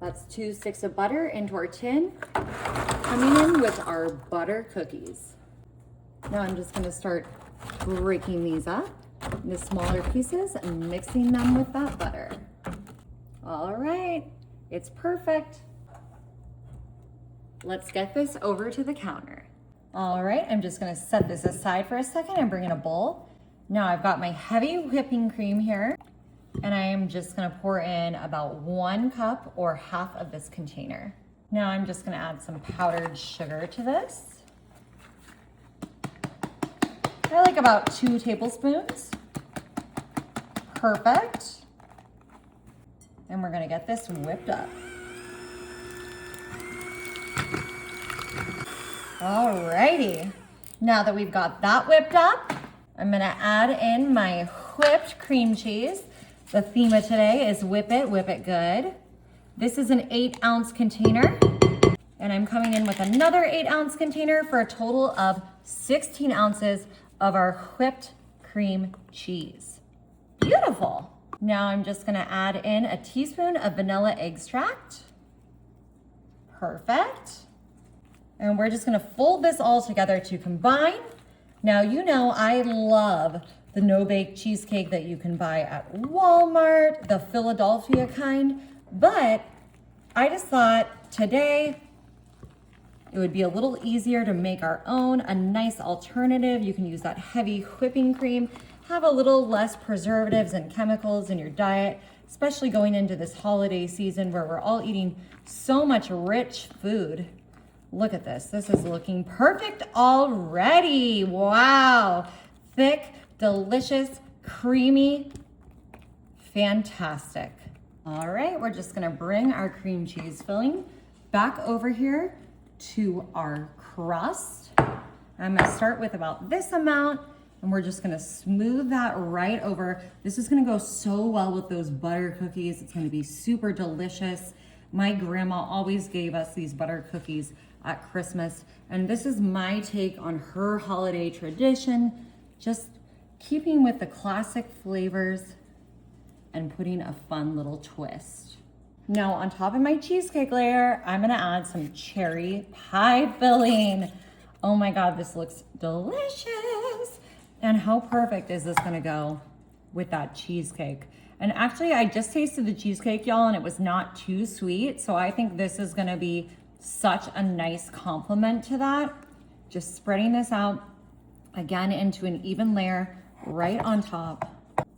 That's 2 sticks of butter into our tin. Coming in with our butter cookies. Now I'm just gonna start breaking these up into smaller pieces and mixing them with that butter. All right, it's perfect. Let's get this over to the counter. All right, I'm just gonna set this aside for a second and bring in a bowl. Now I've got my heavy whipping cream here, and I am just gonna pour in about 1 cup or half of this container. Now I'm just gonna add some powdered sugar to this. I like about 2 tablespoons. Perfect. And we're gonna get this whipped up. Alrighty. Now that we've got that whipped up, I'm gonna add in my whipped cream cheese. The theme of today is whip it good. This is an 8-ounce container, and I'm coming in with another 8-ounce container for a total of 16 ounces of our whipped cream cheese. Beautiful. Now I'm just gonna add in a teaspoon of vanilla extract. Perfect. And we're just gonna fold this all together to combine. Now, you know I love the no-bake cheesecake that you can buy at Walmart, the Philadelphia kind, but I just thought today it would be a little easier to make our own, a nice alternative. You can use that heavy whipping cream, have a little less preservatives and chemicals in your diet, especially going into this holiday season where we're all eating so much rich food. Look at this. This is looking perfect already. Wow. Thick, delicious, creamy, fantastic. All right, we're just gonna bring our cream cheese filling back over here to our crust. I'm gonna start with about this amount, and we're just gonna smooth that right over. This is gonna go so well with those butter cookies. It's gonna be super delicious. My grandma always gave us these butter cookies at Christmas, and this is my take on her holiday tradition, just keeping with the classic flavors and putting a fun little twist. Now on top of my cheesecake layer, I'm gonna add some cherry pie filling. Oh my God, this looks delicious. And how perfect is this gonna go with that cheesecake? And actually I just tasted the cheesecake, y'all, and it was not too sweet. So I think this is gonna be such a nice complement to that. Just spreading this out again into an even layer right on top.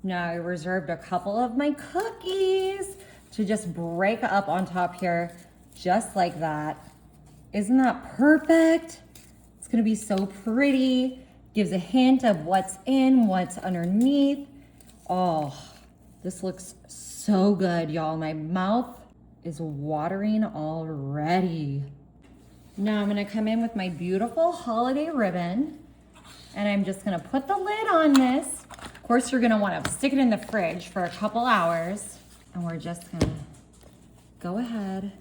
Now I reserved a couple of my cookies to just break up on top here, just like that. Isn't that perfect? It's gonna be so pretty. Gives a hint of what's in, what's underneath. Oh, this looks so good, y'all. My mouth is watering already. Now I'm gonna come in with my beautiful holiday ribbon, and I'm just gonna put the lid on this. Of course, you're gonna wanna stick it in the fridge for a couple hours, and we're just gonna go ahead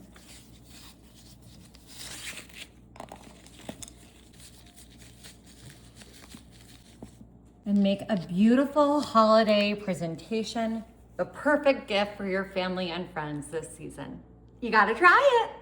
and make a beautiful holiday presentation, the perfect gift for your family and friends this season. You gotta try it.